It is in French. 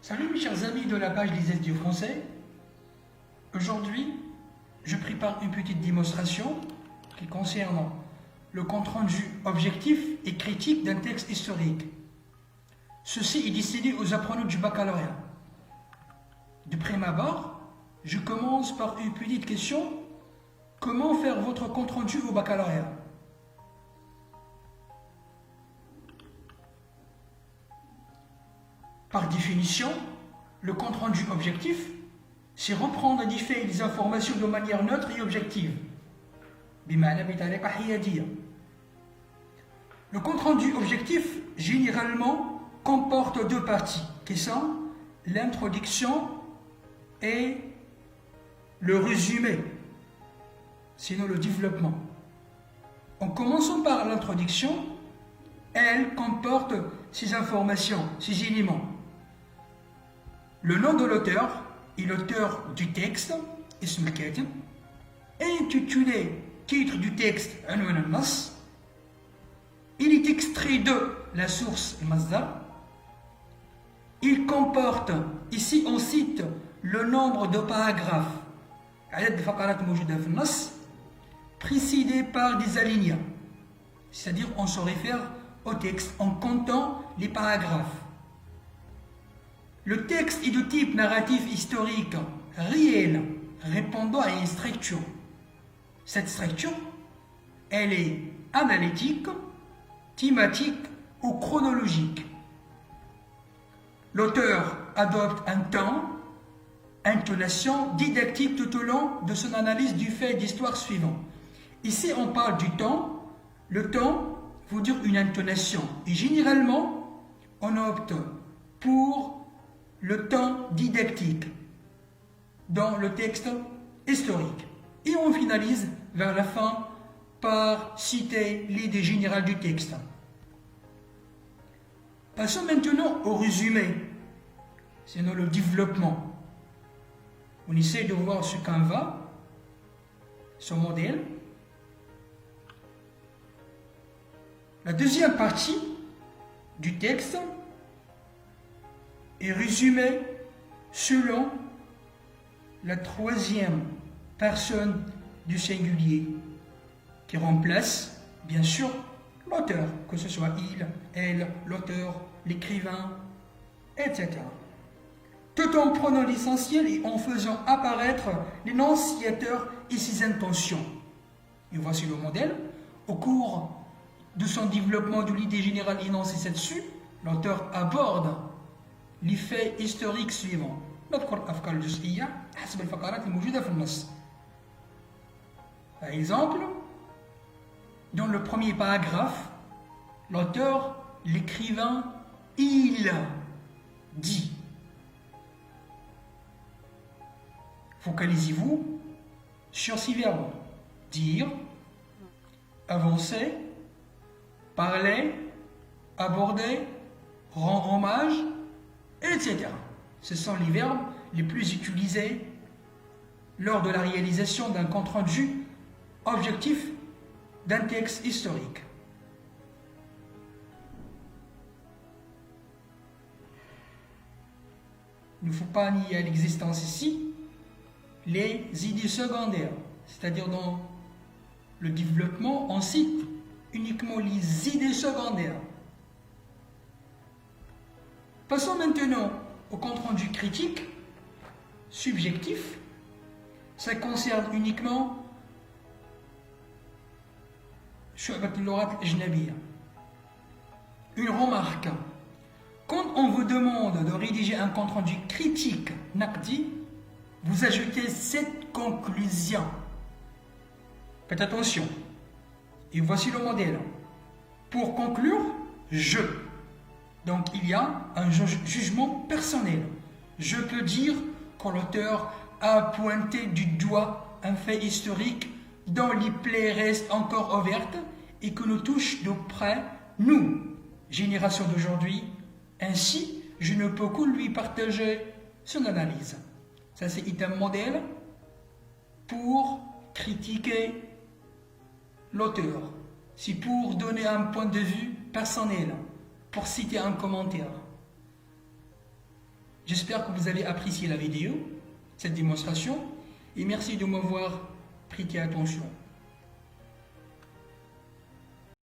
Salut mes chers amis de la page Lisez du français. Aujourd'hui, je prépare une petite démonstration qui concerne le compte-rendu objectif et critique d'un texte historique. Ceci est destiné aux apprenants du baccalauréat. De prime abord, je commence par une petite question. Comment faire votre compte-rendu au baccalauréat? Par définition, le compte-rendu objectif, c'est reprendre des faits et des informations de manière neutre et objective. Le compte-rendu objectif, généralement, comporte deux parties, qui sont l'introduction et le résumé, sinon le développement. En commençant par l'introduction, elle comporte ces informations, ces éléments. Le nom de l'auteur et l'auteur du texte, ism al-katib, intitulé titre du texte, Anwan al-Nas. Il est extrait de la source al-Masdar. Il comporte, ici on cite le nombre de paragraphes, précédés par des alinéas. C'est-à-dire on se réfère au texte en comptant les paragraphes. Le texte est de type narratif historique réel, répondant à une structure. Cette structure, elle est analytique, thématique ou chronologique. L'auteur adopte un ton, intonation didactique tout au long de son analyse du fait d'histoire suivant. Ici, on parle du ton. Le ton veut dire une intonation. Et généralement, on opte pour le temps didactique dans le texte historique. Et on finalise vers la fin par citer l'idée générale du texte. Passons maintenant au résumé, sinon le développement. On essaie de voir ce Canva, ce modèle. La deuxième partie du texte est résumée selon la troisième personne du singulier qui remplace, bien sûr, l'auteur, que ce soit il, elle, l'auteur, l'écrivain, etc. Tout en prenant l'essentiel et en faisant apparaître l'énonciateur et ses intentions. Et voici le modèle. Au cours de son développement de l'idée générale énoncée dessus, l'auteur aborde les faits historiques suivants. Par exemple, dans le premier paragraphe, l'auteur, l'écrivain, il dit. Focalisez-vous sur ces verbes. Dire, avancer, parler, aborder, rendre hommage, etc. Ce sont les verbes les plus utilisés lors de la réalisation d'un compte-rendu objectif d'un texte historique. Il ne faut pas nier à l'existence ici les idées secondaires, c'est-à-dire dans le développement, on cite uniquement les idées secondaires. Passons maintenant au compte-rendu critique, subjectif. Ça concerne uniquement une remarque. Quand on vous demande de rédiger un compte-rendu critique, naqdi, vous ajoutez cette conclusion. Faites attention. Et voici le modèle. Pour conclure, je. Donc il y a un jugement personnel. Je peux dire que l'auteur a pointé du doigt un fait historique dont les plaies restent encore ouvertes et que nous touche de près, nous, génération d'aujourd'hui. Ainsi, je ne peux que lui partager son analyse. Ça, c'est un modèle pour critiquer l'auteur. C'est pour donner un point de vue personnel, pour citer un commentaire. J'espère que vous avez apprécié la vidéo, cette démonstration, et merci de m'avoir prêté attention.